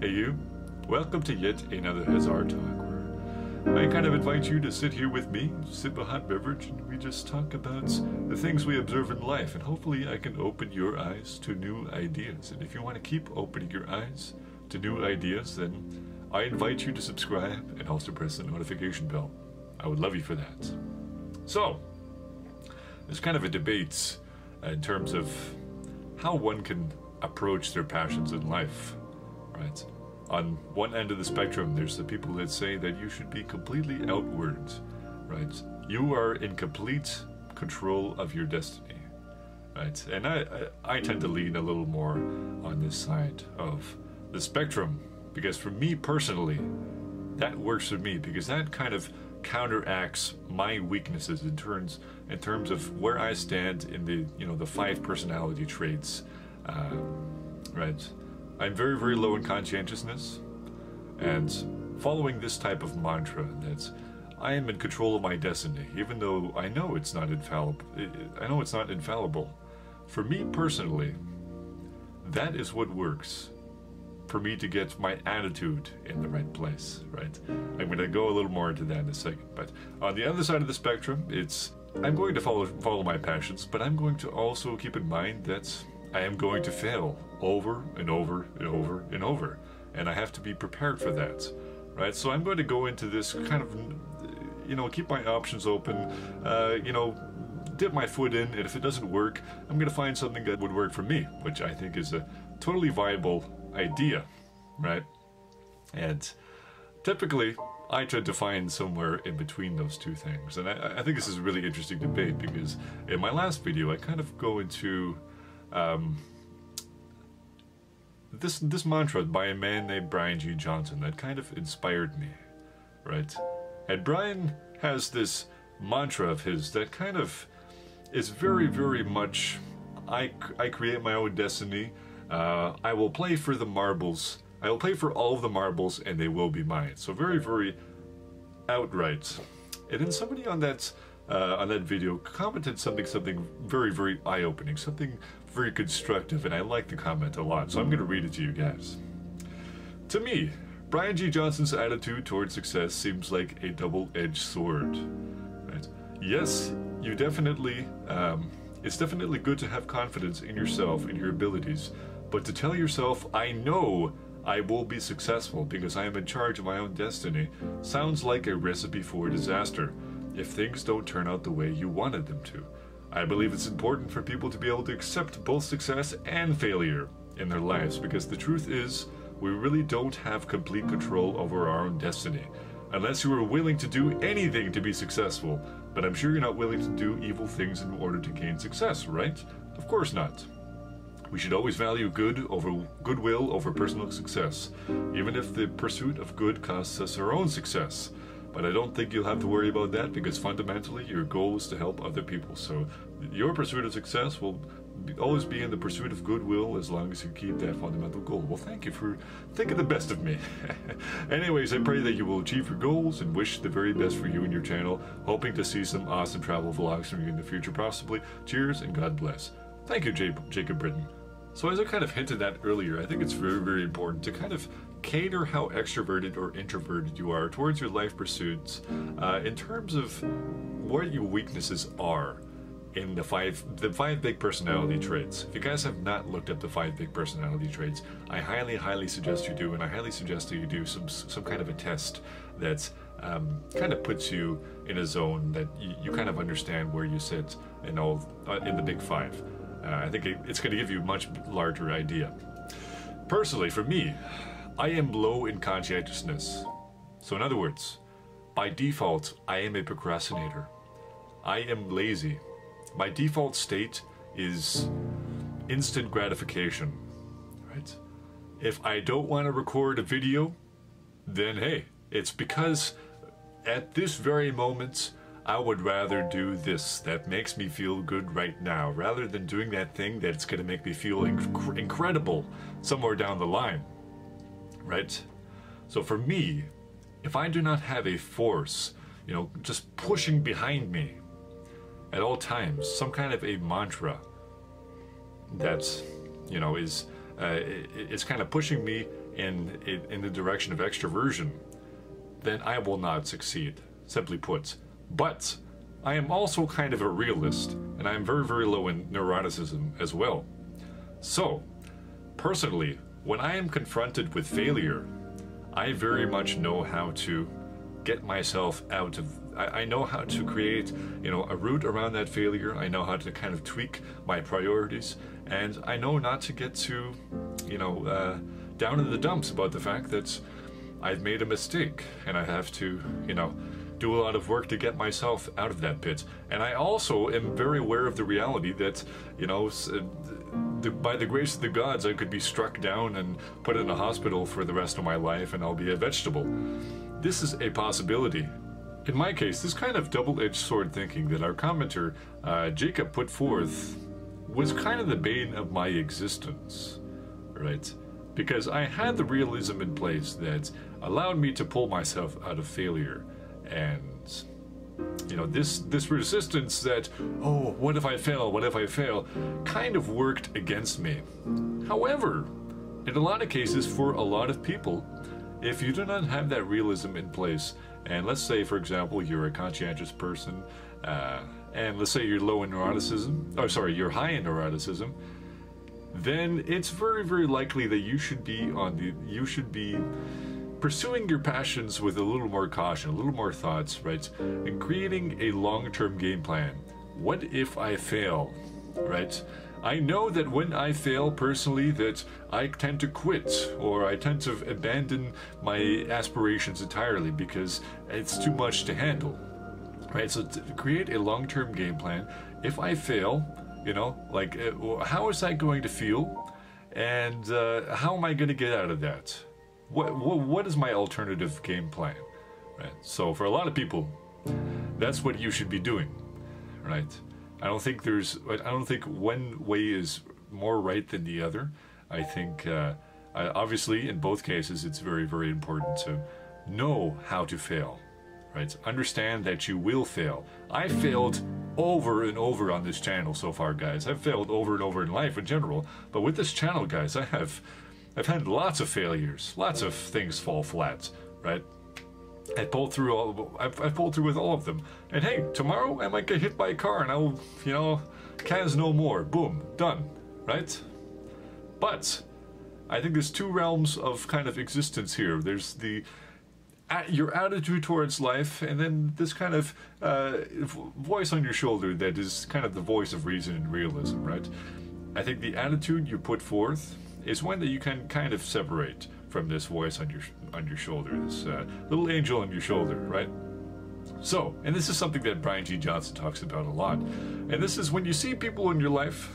Hey you, welcome to yet another Hussar Talk, where I kind of invite you to sit here with me, sip a hot beverage, and we just talk about the things we observe in life, and hopefully I can open your eyes to new ideas. And if you want to keep opening your eyes to new ideas, then I invite you to subscribe and also press the notification bell. I would love you for that. So, there's kind of a debate in terms of how one can approach their passions in life. Right. On one end of the spectrum, there's the people that say that you should be completely outward, right? You are in complete control of your destiny, right? And I tend to lean a little more on this side of the spectrum, because for me personally, that works for me, because that kind of counteracts my weaknesses in terms of where I stand in the the 5 personality traits, right? I'm very, very low in conscientiousness, and following this type of mantra that I am in control of my destiny, even though I know it's not infallible. For me personally, that is what works for me to get my attitude in the right place, right? I'm going to go a little more into that in a second. But on the other side of the spectrum, I'm going to follow my passions, but I'm going to also keep in mind that I am going to fail over and over and over and over, and I have to be prepared for that, right? So I'm going to go into this kind of, keep my options open, dip my foot in, and if it doesn't work, I'm going to find something that would work for me, which I think is a totally viable idea, right? And typically, I try to find somewhere in between those two things, and I think this is a really interesting debate, because in my last video, I kind of go into this mantra by a man named Brian G. Johnson that kind of inspired me, right? And Brian has this mantra of his that kind of is very, very much, I create my own destiny. I will play for the marbles. I will play for all of the marbles, and they will be mine. So very, very outright. And then somebody on that video commented something very, very eye-opening, something very constructive, and I like the comment a lot, so I'm going to read it to you guys. To me, Brian G. Johnson's attitude towards success seems like a double-edged sword. Right? Yes, you definitely, it's definitely good to have confidence in yourself and your abilities, but to tell yourself, I know I will be successful because I am in charge of my own destiny, sounds like a recipe for disaster if things don't turn out the way you wanted them to. I believe it's important for people to be able to accept both success and failure in their lives, because the truth is, we really don't have complete control over our own destiny, unless you are willing to do anything to be successful. But I'm sure you're not willing to do evil things in order to gain success, right? Of course not. We should always value goodwill over personal success, even if the pursuit of good costs us our own success. But I don't think you'll have to worry about that, because fundamentally your goal is to help other people. So your pursuit of success will always be in the pursuit of goodwill, as long as you keep that fundamental goal. Well, thank you for thinking the best of me. Anyways, I pray that you will achieve your goals and wish the very best for you and your channel. Hoping to see some awesome travel vlogs from you in the future, possibly. Cheers and God bless. Thank you, Jacob Britton. So as I kind of hinted at earlier, I think it's very, very important to kind of cater how extroverted or introverted you are towards your life pursuits in terms of what your weaknesses are in the five big personality traits. If you guys have not looked up the 5 big personality traits, I highly, highly suggest you do, and I highly suggest that you do some kind of a test that kind of puts you in a zone that you kind of understand where you sit in the big 5. I think it's going to give you a much larger idea. Personally, for me, I am low in conscientiousness. So in other words, by default, I am a procrastinator. I am lazy. My default state is instant gratification, right? If I don't want to record a video, then hey, it's because at this very moment, I would rather do this that makes me feel good right now, rather than doing that thing that's going to make me feel incredible somewhere down the line, right? So for me, if I do not have a force, just pushing behind me at all times, some kind of a mantra that, is kind of pushing me in the direction of extroversion, then I will not succeed, simply put. But I am also kind of a realist, and I am very, very low in neuroticism as well. So, personally, when I am confronted with failure, I very much know how to get myself out of... I know how to create, a route around that failure. I know how to kind of tweak my priorities, and I know not to get too, down in the dumps about the fact that I've made a mistake, and I have to, do a lot of work to get myself out of that pit. And I also am very aware of the reality that, by the grace of the gods, I could be struck down and put in a hospital for the rest of my life, and I'll be a vegetable. This is a possibility. In my case, this kind of double-edged sword thinking that our commenter, Jacob, put forth was kind of the bane of my existence, right? Because I had the realism in place that allowed me to pull myself out of failure. And, this resistance that, oh, what if I fail, what if I fail, kind of worked against me. However, in a lot of cases, for a lot of people, if you do not have that realism in place, and let's say, for example, you're a conscientious person, and let's say you're low in neuroticism, you're high in neuroticism, then it's very, very likely that you should be pursuing your passions with a little more caution, a little more thoughts, right? And creating a long-term game plan. What if I fail, right? I know that when I fail personally that I tend to quit, or I tend to abandon my aspirations entirely because it's too much to handle, right? So to create a long-term game plan. If I fail, how is that going to feel? And how am I going to get out of that? What is my alternative game plan? Right. So for a lot of people, that's what you should be doing, right? I don't think one way is more right than the other. I think obviously in both cases it's very, very important to know how to fail, right? Understand that you will fail. I failed over and over on this channel so far, guys. I've failed over and over in life in general, but with this channel, guys, I've had lots of failures, lots of things fall flat, right? I've pulled through with all of them. And hey, tomorrow I might get hit by a car and I'll, cans no more. Boom, done, right? But I think there's two realms of kind of existence here. There's your attitude towards life, and then this kind of voice on your shoulder that is kind of the voice of reason and realism, right? I think the attitude you put forth is one that you can kind of separate from this voice on your shoulder, this little angel on your shoulder, right? So, and this is something that Brian G. Johnson talks about a lot, and this is when you see people in your life,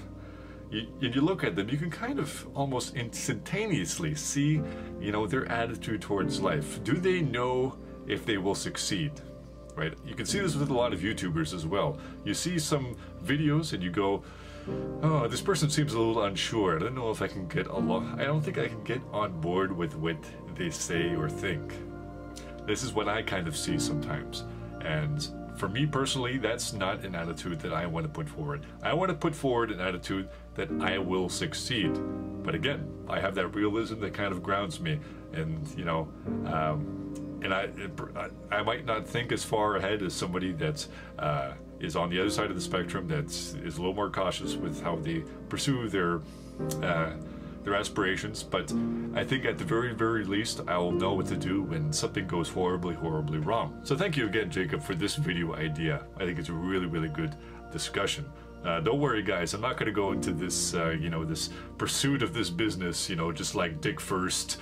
you look at them, you can kind of almost instantaneously see, their attitude towards life. Do they know if they will succeed? Right? You can see this with a lot of YouTubers as well. You see some videos and you go, oh, this person seems a little unsure. I don't know if I can get along. I don't think I can get on board with what they say or think. This is what I kind of see sometimes. And for me personally, that's not an attitude that I want to put forward. I want to put forward an attitude that I will succeed. But again, I have that realism that kind of grounds me. And, and I might not think as far ahead as somebody that is on the other side of the spectrum, that is a little more cautious with how they pursue their aspirations. But I think at the very, very least, I'll know what to do when something goes horribly, horribly wrong. So thank you again, Jacob, for this video idea. I think it's a really, really good discussion. Don't worry, guys, I'm not going to go into this, this pursuit of this business, just like Dick First,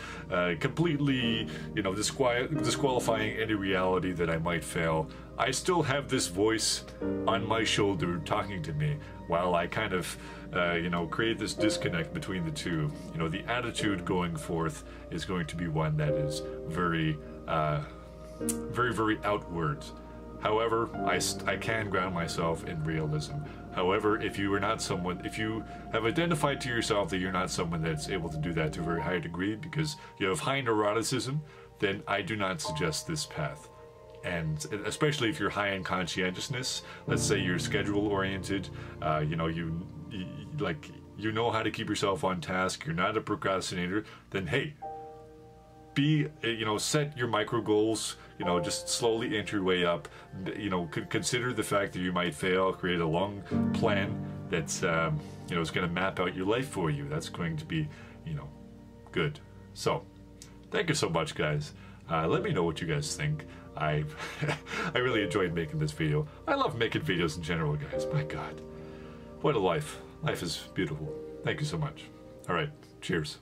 completely, disqualifying any reality that I might fail. I still have this voice on my shoulder talking to me while I kind of, create this disconnect between the two. The attitude going forth is going to be one that is very, very, very outward. However, I can ground myself in realism. However, if you have identified to yourself that you're not someone that's able to do that to a very high degree because you have high neuroticism, then I do not suggest this path. And especially if you're high in conscientiousness, let's say you're schedule oriented, you know how to keep yourself on task, you're not a procrastinator, then hey, be, you know, set your micro goals, you know, just slowly inch your way up, you know, consider the fact that you might fail, create a long plan that's, you know, is going to map out your life for you. That's going to be, you know, good. So, thank you so much, guys. Let me know what you guys think. I really enjoyed making this video. I love making videos in general, guys. My God. What a life. Life is beautiful. Thank you so much. All right. Cheers.